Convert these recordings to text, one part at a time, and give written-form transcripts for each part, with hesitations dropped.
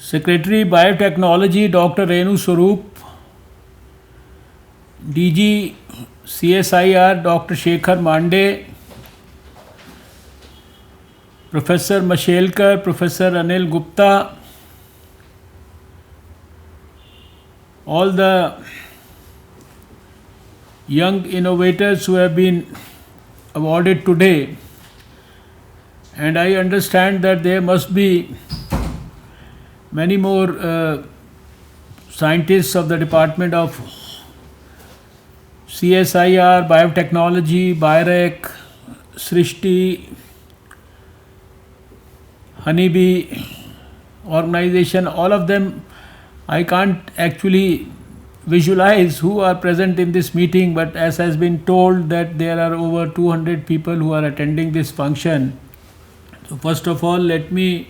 Secretary Biotechnology Dr. Renu Swaroop, DG CSIR Dr. Shekhar Mande, Professor Mashelkar, Professor Anil Gupta, all the young innovators who have been awarded today, and I understand that there must be many more scientists of the Department of CSIR, Biotechnology, BIREC, Srishti, Honeybee organization, all of them. I can't actually visualize who are present in this meeting, but as has been told that there are over 200 people who are attending this function. So first of all, let me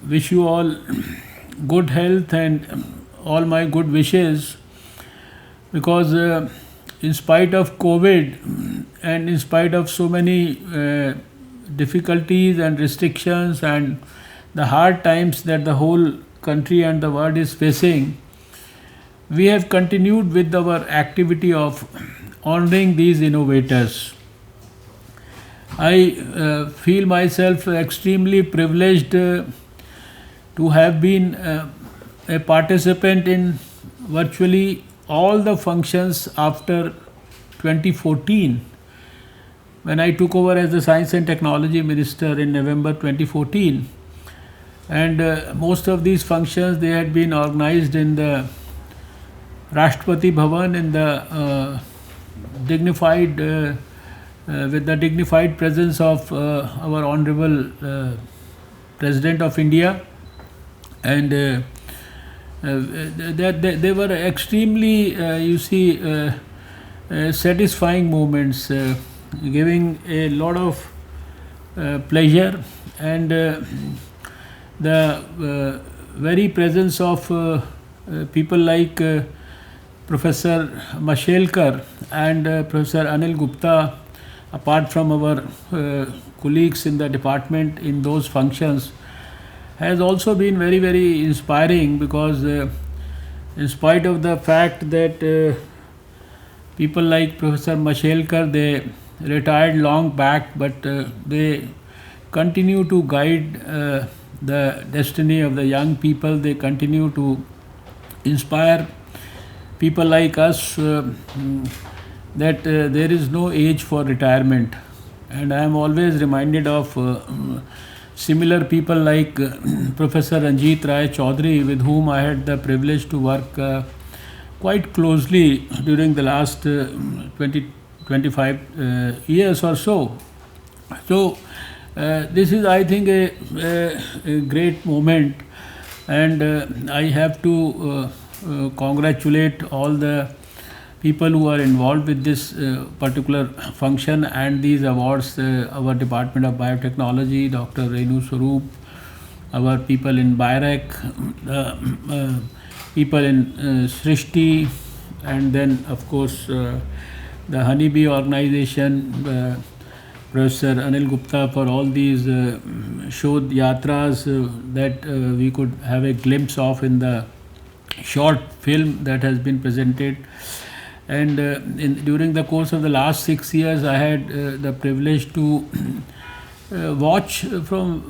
wish you all good health and all my good wishes, because in spite of COVID and in spite of so many difficulties and restrictions and the hard times that the whole country and the world is facing, we have continued with our activity of honoring these innovators. I feel myself extremely privileged to have been a participant in virtually all the functions after 2014, when I took over as the Science and Technology Minister in November 2014. And most of these functions, they had been organized in the Rashtrapati Bhavan, in the dignified with the dignified presence of our Honorable President of India, and they were extremely, satisfying moments, giving a lot of pleasure, and the very presence of people like Professor Mashelkar and Professor Anil Gupta, apart from our colleagues in the department in those functions, has also been very, very inspiring, because in spite of the fact that people like Professor Mashelkar, they retired long back, but they continue to guide the destiny of the young people. They continue to inspire people like us that there is no age for retirement. And I am always reminded of similar people like Professor Ranjit Rai Chaudhary, with whom I had the privilege to work quite closely during the last 25 years or so. So this is, I think, a great moment, and I have to congratulate all the people who are involved with this particular function and these awards. Our Department of Biotechnology, Dr. Renu Swaroop, our people in BIREC, people in Srishti, and then of course the Honeybee organization, Professor Anil Gupta, for all these Shodh Yatras that we could have a glimpse of in the short film that has been presented. And during the course of the last 6 years, I had the privilege to watch from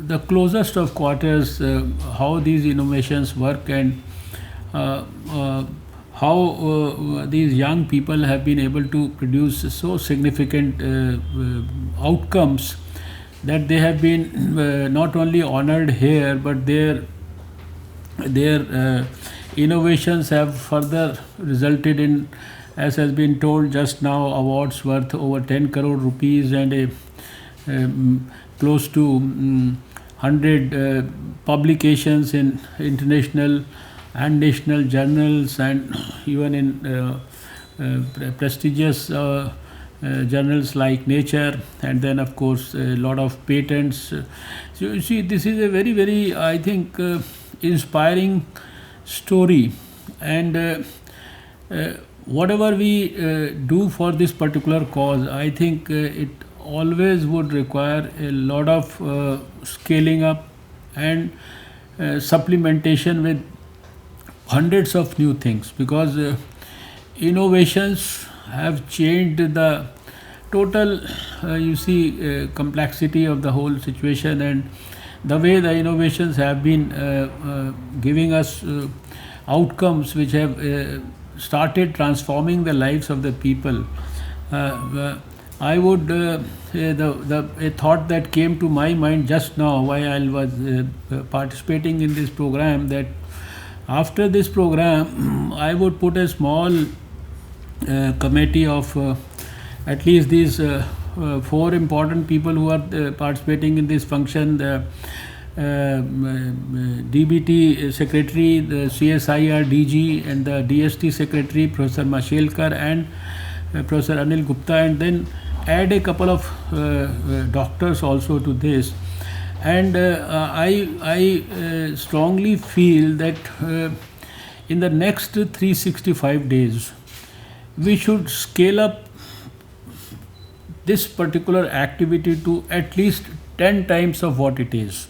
the closest of quarters how these innovations work, and how these young people have been able to produce so significant outcomes that they have been not only honored here, but their innovations have further resulted in, as has been told just now, awards worth over 10 crore rupees and close to 100 publications in international and national journals, and even in prestigious journals like Nature, and then of course a lot of patents. So you see, this is a very, very, I think, inspiring story, and whatever we do for this particular cause, I think it always would require a lot of scaling up and supplementation with hundreds of new things, because innovations have changed the total complexity of the whole situation, and the way the innovations have been giving us outcomes which have started transforming the lives of the people. I would a thought that came to my mind just now while I was participating in this program, that after this program I would put a small committee of at least these four important people who are participating in this function: the DBT secretary, the CSIR DG, and the DST secretary, Professor Mashelkar, and Professor Anil Gupta, and then add a couple of doctors also to this. And I strongly feel that in the next 365 days we should scale up this particular activity to at least 10 times of what it is.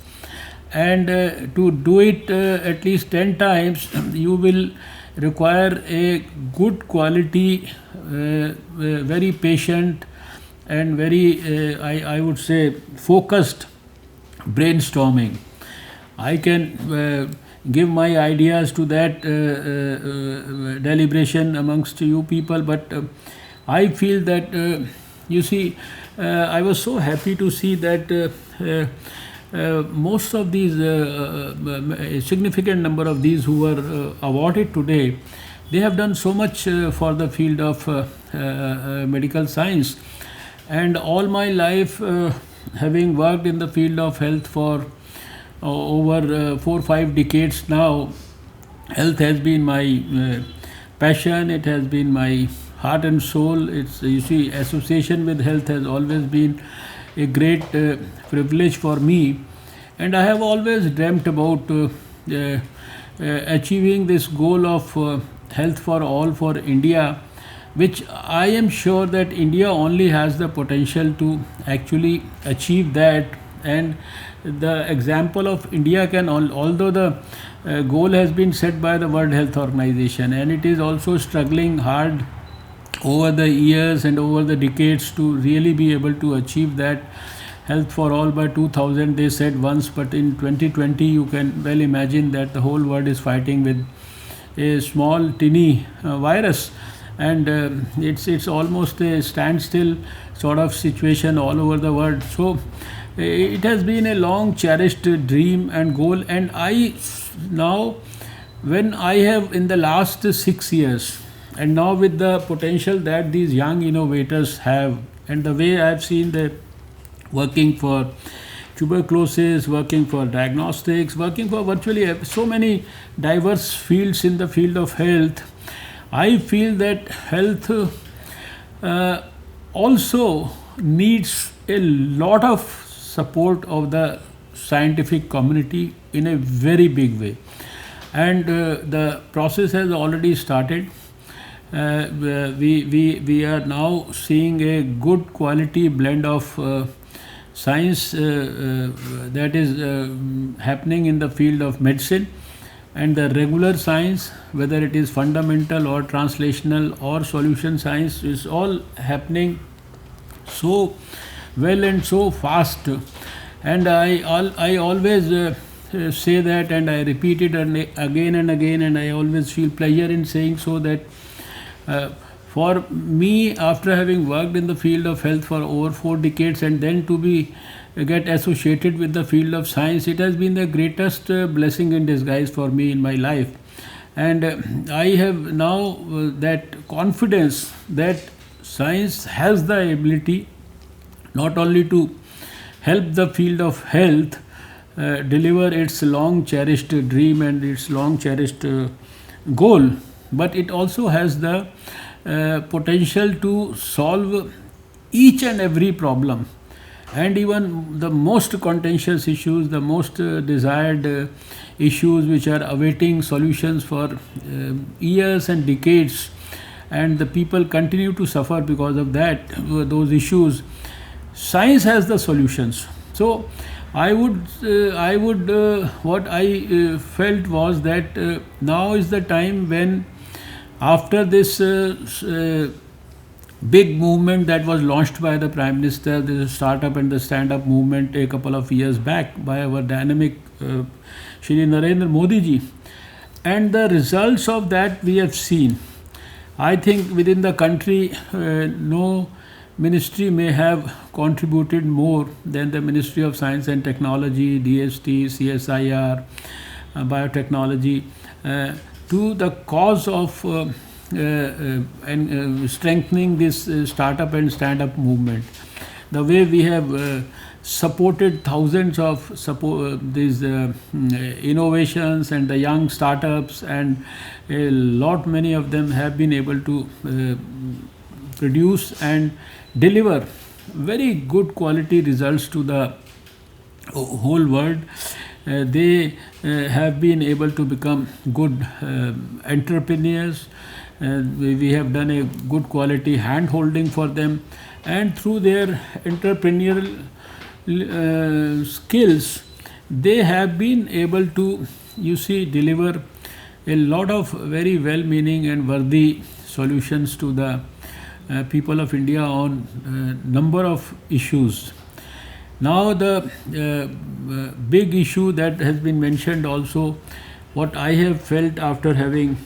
And to do it at least 10 times, you will require a good quality, very patient, and very, I would say, focused brainstorming. I can give my ideas to that deliberation amongst you people, but I feel that I was so happy to see that most of these, a significant number of these who were awarded today, they have done so much for the field of medical science. And all my life, having worked in the field of health for over 4 or 5 decades now, health has been my passion. It has been my heart and soul. Association with health has always been a great privilege for me, and I have always dreamt about achieving this goal of health for all for India, which I am sure that India only has the potential to actually achieve that. And the example of India can, although the goal has been set by the World Health Organization, and it is also struggling hard over the years and over the decades to really be able to achieve that health for all by 2000, they said once, but in 2020 you can well imagine that the whole world is fighting with a small tiny virus, and it's almost a standstill sort of situation all over the world. So it has been a long cherished dream and goal, and when I have in the last 6 years, and now with the potential that these young innovators have, and the way I have seen that working for tuberculosis, working for diagnostics, working for virtually so many diverse fields in the field of health, I feel that health also needs a lot of support of the scientific community in a very big way. And the process has already started. We are now seeing a good quality blend of science that is happening in the field of medicine, and the regular science, whether it is fundamental or translational or solution science, is all happening so well and so fast. And I always say that, and I repeat it again and again, and I always feel pleasure in saying so, that for me, after having worked in the field of health for over 4 decades and then to get associated with the field of science, it has been the greatest blessing in disguise for me in my life. And I have now that confidence that science has the ability not only to help the field of health deliver its long cherished dream and its long cherished goal, but it also has the potential to solve each and every problem, and even the most contentious issues, the most desired issues which are awaiting solutions for years and decades, and the people continue to suffer because of those issues. Science has the solutions. So what I felt was that now is the time when, after this big movement that was launched by the Prime Minister, the startup and the stand-up movement a couple of years back by our dynamic Shri Narendra Modi ji, and the results of that we have seen. I think within the country, no ministry may have contributed more than the Ministry of Science and Technology, DST, CSIR, biotechnology, to the cause of strengthening this startup and stand-up movement. The way we have supported thousands of these innovations and the young startups, and a lot many of them have been able to produce and deliver very good quality results to the whole world. They have been able to become good entrepreneurs. We have done a good quality hand holding for them, and through their entrepreneurial skills, they have been able to, deliver a lot of very well-meaning and worthy solutions to the people of India on number of issues. Now the big issue that has been mentioned also, what I have felt after having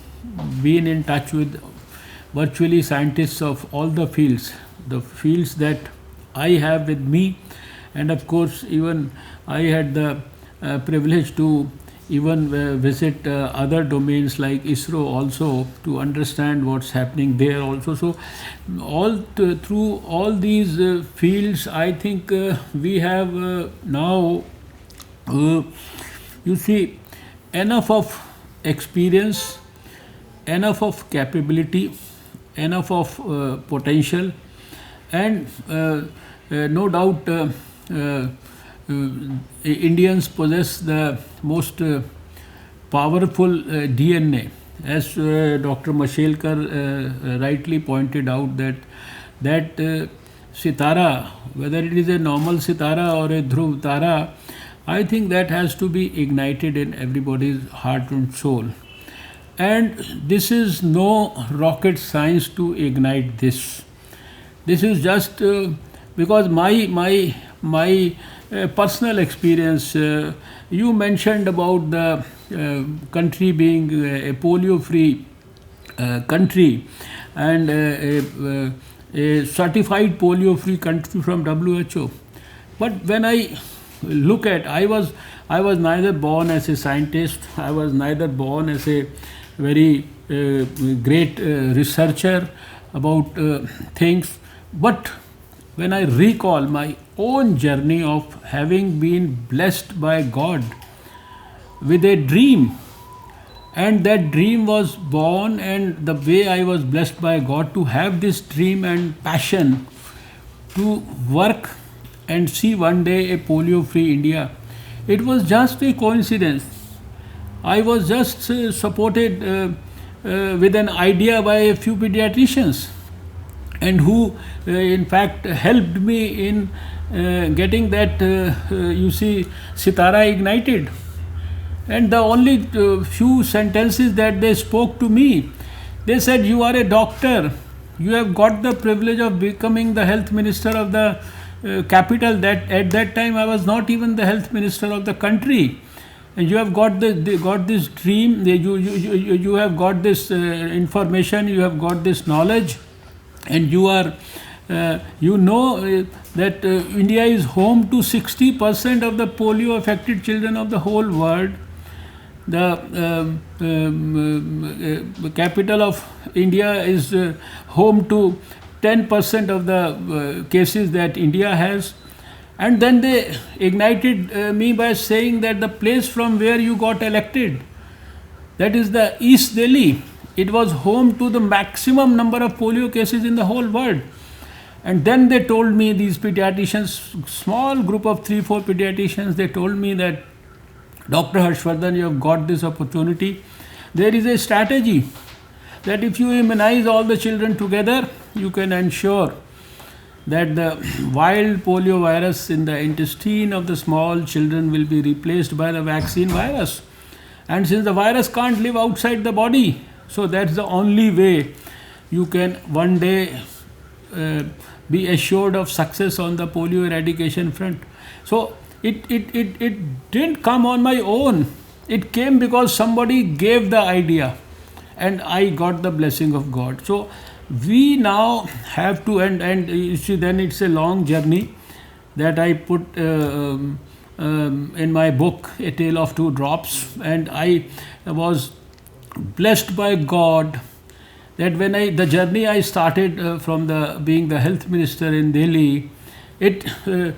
been in touch with virtually scientists of all the fields that I have with me, and of course even I had the privilege to even visit other domains like ISRO also, to understand what's happening there also. So through all these fields, I think we have now enough of experience, enough of capability, enough of potential, and no doubt Indians possess the most powerful DNA, as Dr. Mashelkar rightly pointed out, that sitara, whether it is a normal sitara or a dhruv tara, I think that has to be ignited in everybody's heart and soul. And this is no rocket science to ignite this. This is just because my personal experience. You mentioned about the country being a polio-free country, and a certified polio-free country from WHO. But when I look at, I was neither born as a scientist, I was neither born as a very great researcher about things, but when I recall my own journey of having been blessed by God with a dream, and that dream was born, and the way I was blessed by God to have this dream and passion to work and see one day a polio-free India, it was just a coincidence. I was just supported with an idea by a few pediatricians, and who in fact helped me in getting that sitara ignited. And the only few sentences that they spoke to me, they said, you are a doctor, you have got the privilege of becoming the health minister of the capital. That at that time I was not even the health minister of the country, and you have got this dream, you have got this information, you have got this knowledge, and you are that India is home to 60% of the polio affected children of the whole world. The capital of India is home to 10% of the cases that India has. And then they ignited me by saying that the place from where you got elected, that is the East Delhi, it was home to the maximum number of polio cases in the whole world. And then they told me, these pediatricians, small group of 3-4 pediatricians, they told me that, Dr. Harshvardhan, you have got this opportunity. There is a strategy that if you immunize all the children together, you can ensure that the wild polio virus in the intestine of the small children will be replaced by the vaccine virus. And since the virus can't live outside the body, so that's the only way you can one day be assured of success on the polio eradication front. So it didn't come on my own. It came because somebody gave the idea and I got the blessing of God. So we now have to, and you see, then it's a long journey that I put in my book, A Tale of Two Drops, and I was blessed by God that when the journey I started from the being the health minister in Delhi, when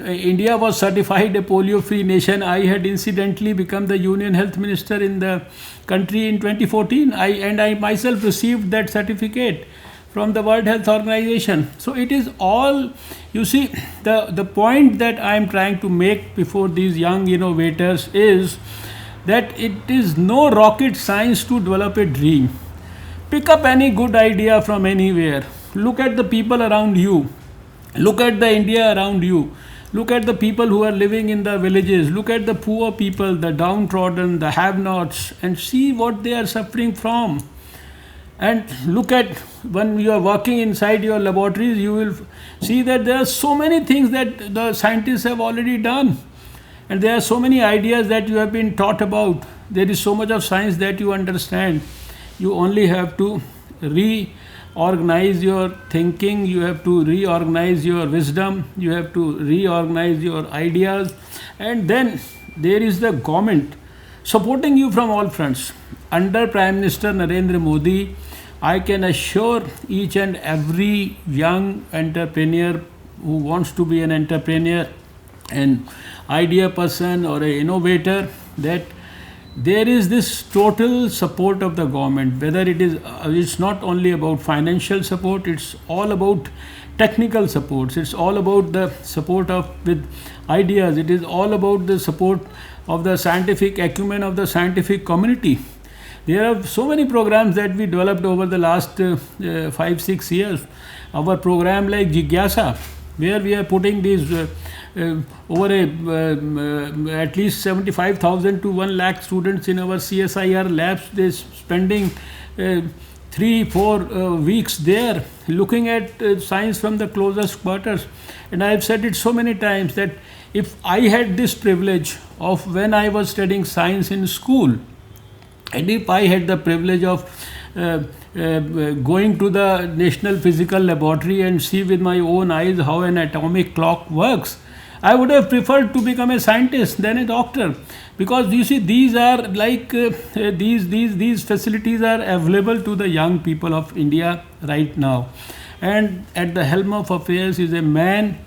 India was certified a polio-free nation, I had incidentally become the Union Health Minister in the country in 2014. I myself received that certificate from the World Health Organization. So it is all, you see, the point that I am trying to make before these young innovators is that it is no rocket science to develop a dream. Pick up any good idea from anywhere. Look at the people around you. Look at the India around you. Look at the people who are living in the villages. Look at the poor people, the downtrodden, the have-nots, and see what they are suffering from. And look at, when you are working inside your laboratories, you will see that there are so many things that the scientists have already done. And there are so many ideas that you have been taught about. There is so much of science that you understand. You only have to reorganize your thinking, you have to reorganize your wisdom, you have to reorganize your ideas, and then there is the government supporting you from all fronts. Under Prime Minister Narendra Modi, I can assure each and every young entrepreneur who wants to be an entrepreneur, an idea person or an innovator, that there is this total support of the government. Whether it is, it's not only about financial support, it's all about technical supports, it's all about the support of with ideas, it is all about the support of the scientific acumen of the scientific community. There are so many programs that we developed over the last 5-6 years. Our program like Jigyasa, where we are putting these over at least 75,000 to 1 lakh students in our CSIR labs. They're spending 3-4 weeks there looking at science from the closest quarters. And I have said it so many times that if I had this privilege of when I was studying science in school, and if I had the privilege of going to the National Physical Laboratory and see with my own eyes how an atomic clock works, I would have preferred to become a scientist than a doctor, because you see, these are like these facilities are available to the young people of India right now. And at the helm of affairs is a man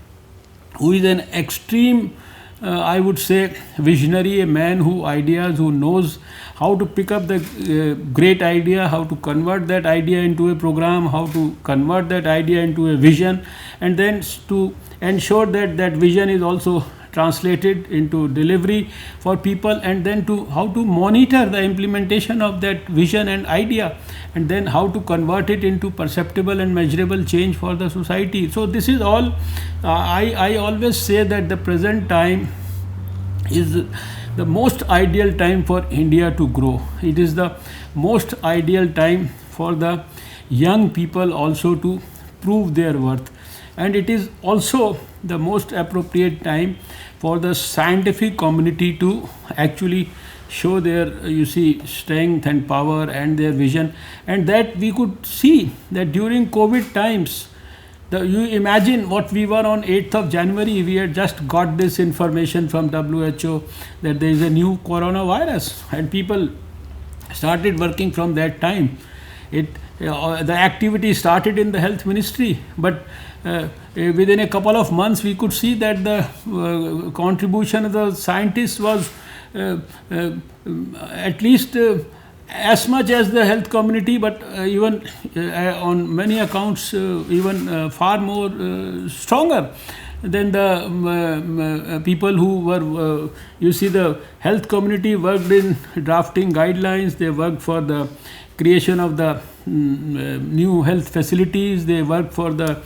who is an extreme, I would say, visionary, a man who knows how to pick up the great idea, how to convert that idea into a program, how to convert that idea into a vision, and then to ensure that that vision is also translated into delivery for people, and then to how to monitor the implementation of that vision and idea, and then how to convert it into perceptible and measurable change for the society. So this is all, I always say that the present time is the most ideal time for India to grow. It is the most ideal time for the young people also to prove their worth. And it is also the most appropriate time for the scientific community to actually show their, you see, strength and power and their vision. And that we could see that during COVID times, you imagine what we were on 8th of January, we had just got this information from WHO that there is a new coronavirus, and people started working from that time. The activity started in the health ministry, but within a couple of months we could see that the contribution of the scientists was at least as much as the health community, but even on many accounts even far more stronger. then the people who were, you see, the health community worked in drafting guidelines, they worked for the creation of the new health facilities, they worked for the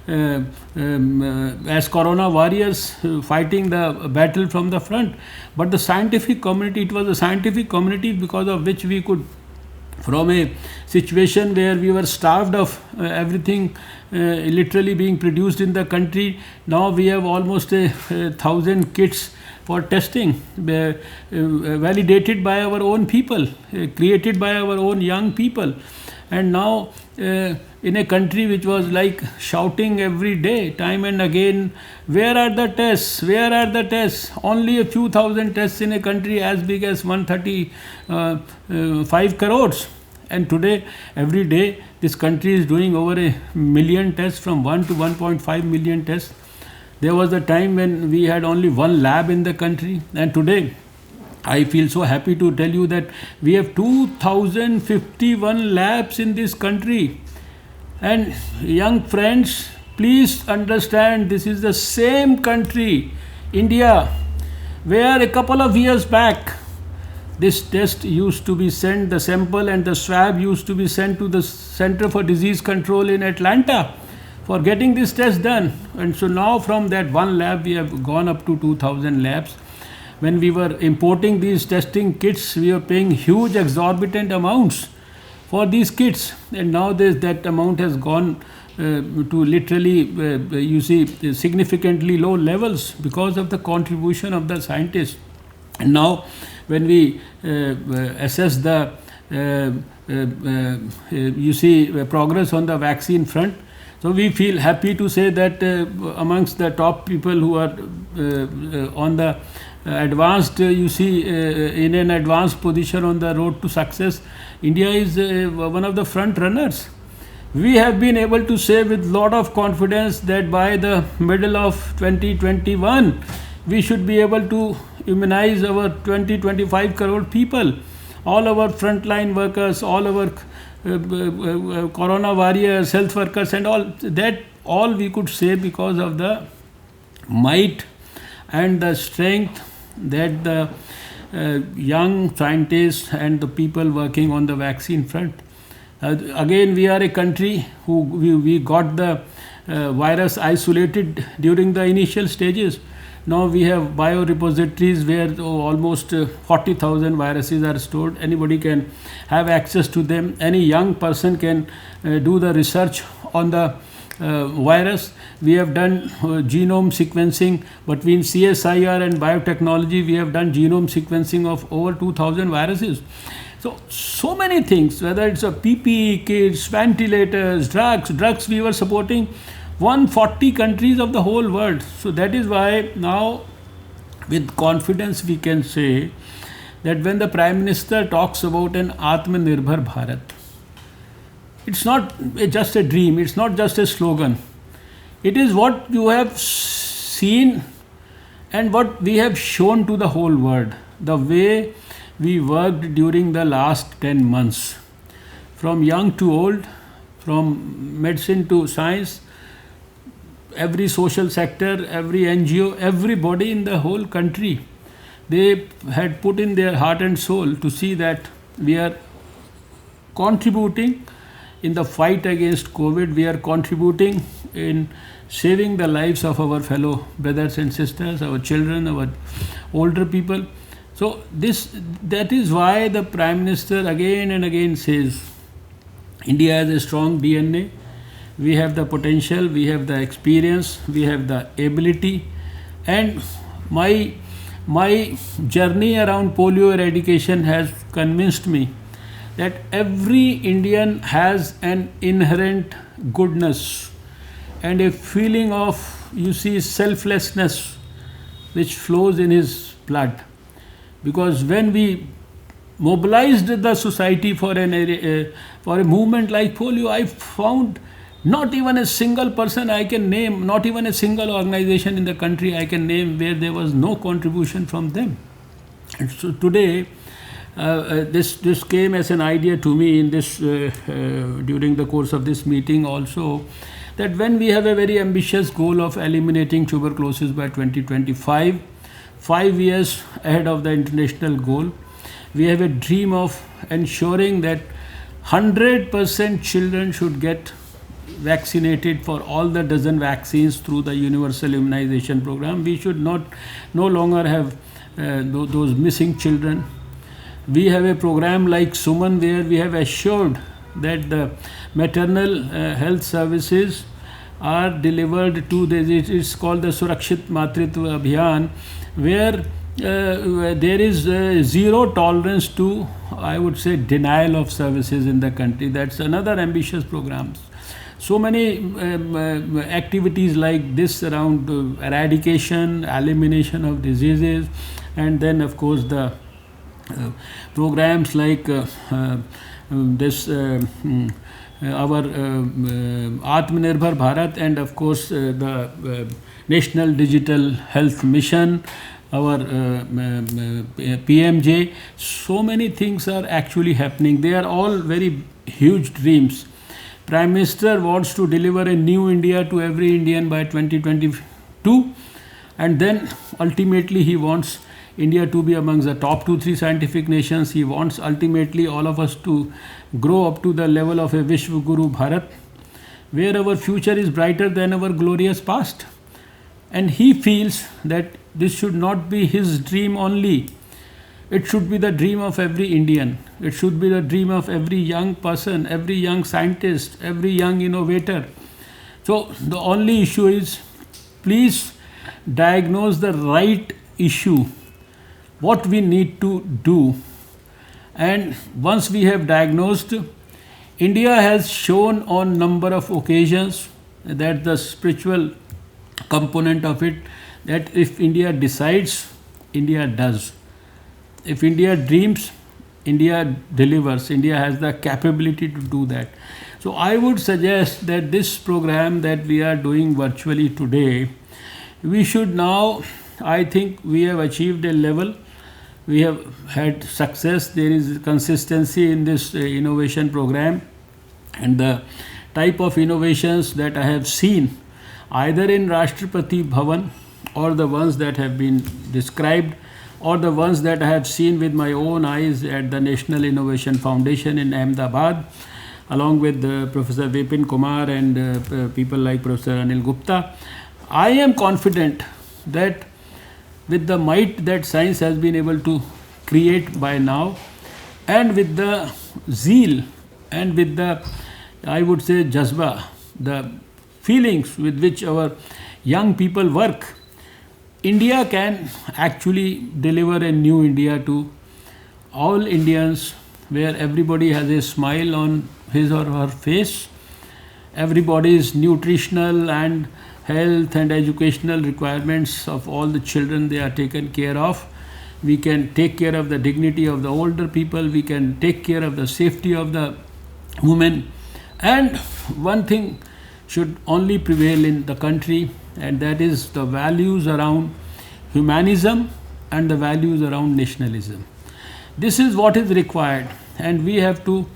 as corona warriors fighting the battle from the front. But the scientific community, it was a scientific community because of which we could, from a situation where we were starved of everything literally being produced in the country, now we have almost 1,000 kits for testing, validated by our own people, created by our own young people. And now in a country which was like shouting every day, time and again, where are the tests, where are the tests? Only a few thousand tests in a country as big as 135 crores. And today, every day, this country is doing over 1 million tests, from 1 to 1.5 million tests. There was a time when we had only one lab in the country, and today I feel so happy to tell you that we have 2051 labs in this country. And young friends, please understand, this is the same country, India, where a couple of years back, this test used to be sent, the sample and the swab used to be sent to the Center for Disease Control in Atlanta for getting this test done. And so now from that one lab, we have gone up to 2000 labs. When we were importing these testing kits, we were paying huge exorbitant amounts for these kits. And now that amount has gone to literally, you see, significantly low levels because of the contribution of the scientists. And now when we assess the, you see, progress on the vaccine front, so we feel happy to say that amongst the top people who are on the advanced, you see, in an advanced position on the road to success, India is one of the front runners. We have been able to say with lot of confidence that by the middle of 2021, we should be able to immunize our 20-25 crore people, all our frontline workers, all our corona warriors, health workers, and all that, all we could say because of the might and the strength that the young scientists and the people working on the vaccine front. Again, we are a country who we got the virus isolated during the initial stages. Now we have biorepositories where almost 40,000 viruses are stored. Anybody can have access to them. Any young person can do the research on the virus. We have done genome sequencing between CSIR and biotechnology. We have done genome sequencing of over 2,000 viruses. So many things, whether it's a PPE kits, ventilators, drugs we were supporting 140 countries of the whole world. So that is why now with confidence we can say that when the Prime Minister talks about an Atmanirbhar Bharat, it's not just a dream, it's not just a slogan. It is what you have seen and what we have shown to the whole world. The way we worked during the last 10 months, from young to old, from medicine to science, every social sector, every NGO, everybody in the whole country, they had put in their heart and soul to see that we are contributing in the fight against COVID, we are contributing in saving the lives of our fellow brothers and sisters, our children, our older people. So that is why the Prime Minister again and again says, India has a strong DNA, we have the potential, we have the experience, we have the ability. And my journey around polio eradication has convinced me that every Indian has an inherent goodness and a feeling of, you see, selflessness which flows in his blood. Because when we mobilized the society for a movement like polio, I found not even a single person I can name, not even a single organization in the country I can name where there was no contribution from them. And so today, this came as an idea to me in this during the course of this meeting also, that when we have a very ambitious goal of eliminating tuberculosis by 2025, 5 years ahead of the international goal, we have a dream of ensuring that 100% children should get vaccinated for all the dozen vaccines through the universal immunization program. We should no longer have those missing children. We have a program like Suman where we have assured that the maternal health services are delivered to it's called the Surakshit Matritva Abhiyan, where there is zero tolerance to, I would say, denial of services in the country. That's another ambitious program. So many activities like this around eradication, elimination of diseases, and then of course the programs like this our Atmanirbhar Bharat, and of course the National Digital Health Mission, our PMJ. So many things are actually happening. They are all very huge dreams. Prime Minister wants to deliver a new India to every Indian by 2022, and then ultimately he wants India to be amongst the top 2-3 scientific nations. He wants ultimately all of us to grow up to the level of a Vishwa Guru Bharat, where our future is brighter than our glorious past. And he feels that this should not be his dream only. It should be the dream of every Indian. It should be the dream of every young person, every young scientist, every young innovator. So the only issue is, please diagnose the right issue, what we need to do. And once we have diagnosed, India has shown on number of occasions that the spiritual component of it, that if India decides, India does. If India dreams, India delivers. India has the capability to do that. So I would suggest that this program that we are doing virtually today, we should now, I think we have achieved a level. We have had success. There is consistency in this innovation program, and the type of innovations that I have seen either in Rashtrapati Bhavan or the ones that have been described, or the ones that I have seen with my own eyes at the National Innovation Foundation in Ahmedabad, along with Professor Vipin Kumar and people like Professor Anil Gupta. I am confident that with the might that science has been able to create by now, and with the zeal and with the, I would say, jazba, the feelings with which our young people work, India can actually deliver a new India to all Indians, where everybody has a smile on his or her face, everybody's nutritional and health and educational requirements of all the children, they are taken care of. We can take care of the dignity of the older people, we can take care of the safety of the women, and one thing should only prevail in the country, and that is the values around humanism and the values around nationalism. This is what is required, and we have to,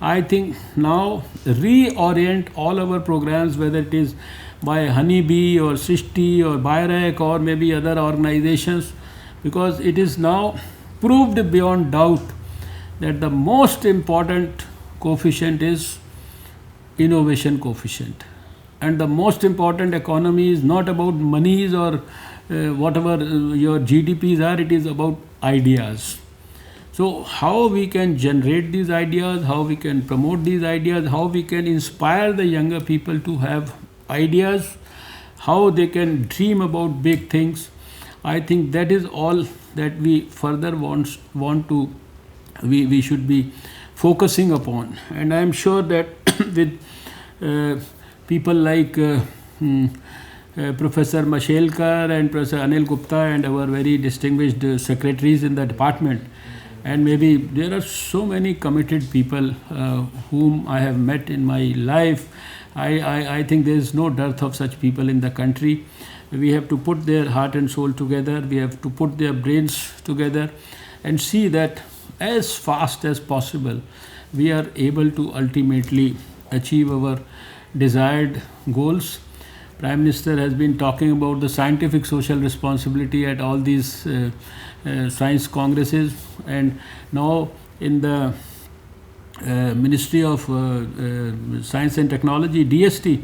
I think, now reorient all our programs, whether it is by Honeybee or Srishti or BIRAC or maybe other organizations, because it is now proved beyond doubt that the most important coefficient is innovation coefficient. And the most important economy is not about monies or whatever your GDPs are, it is about ideas. So how we can generate these ideas, how we can promote these ideas, how we can inspire the younger people to have ideas, how they can dream about big things. I think that is all that we further want to, we should be focusing upon. And I am sure that with people like Professor Mashelkar and Professor Anil Gupta and our very distinguished secretaries in the department, and maybe there are so many committed people whom I have met in my life. I think there is no dearth of such people in the country. We have to put their heart and soul together, we have to put their brains together and see that as fast as possible we are able to ultimately achieve our desired goals. Prime Minister has been talking about the scientific social responsibility at all these science congresses, and now in the Ministry of Science and Technology, DST,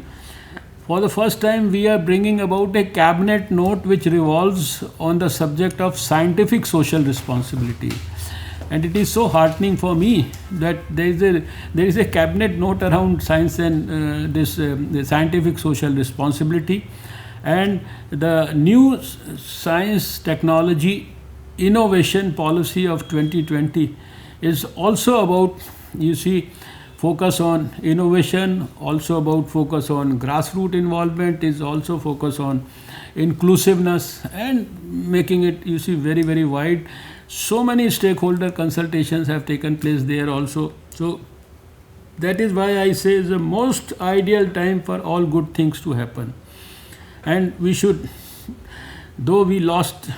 for the first time we are bringing about a cabinet note which revolves on the subject of scientific social responsibility. And it is so heartening for me that there is a cabinet note around science and the scientific social responsibility. And the new science technology innovation policy of 2020 is also about, you see, focus on innovation, also about focus on grassroots involvement, is also focus on inclusiveness and making it, you see, very, very wide. So many stakeholder consultations have taken place there also. So that is why I say it's the most ideal time for all good things to happen. And we should, though we lost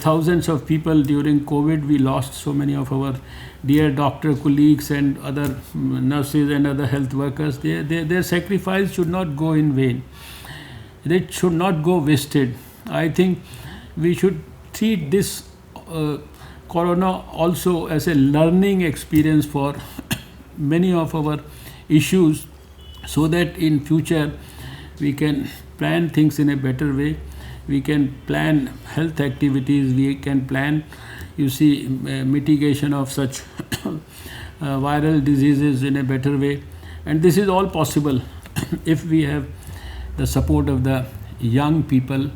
thousands of people during COVID, we lost so many of our dear doctor colleagues and other nurses and other health workers. Their sacrifice should not go in vain. It should not go wasted. I think we should treat this corona also as a learning experience for many of our issues, so that in future we can plan things in a better way. We can plan health activities, we can plan, you see, mitigation of such viral diseases in a better way. And this is all possible if we have the support of the young people,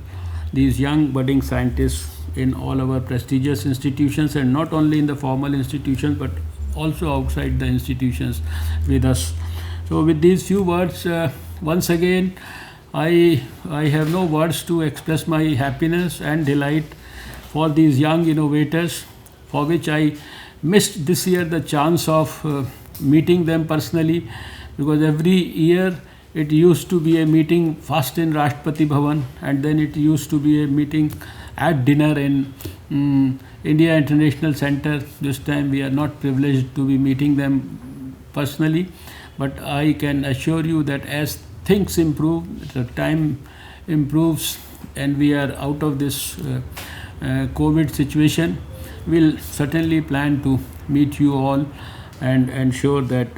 these young budding scientists in all our prestigious institutions, and not only in the formal institutions but also outside the institutions with us. So with these few words, once again, I have no words to express my happiness and delight for these young innovators, for which I missed this year the chance of meeting them personally, because every year it used to be a meeting first in Rashtrapati Bhavan, and then it used to be a meeting at dinner in India International Center. This time we are not privileged to be meeting them personally, but I can assure you that as things improve, the time improves, and we are out of this COVID situation, we'll certainly plan to meet you all and ensure that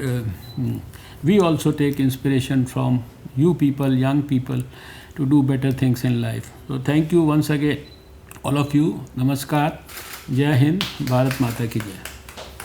we also take inspiration from you people, young people, to do better things in life. So thank you once again, all of you. Namaskar. Jai Hind. Bharat Mata ki Jai.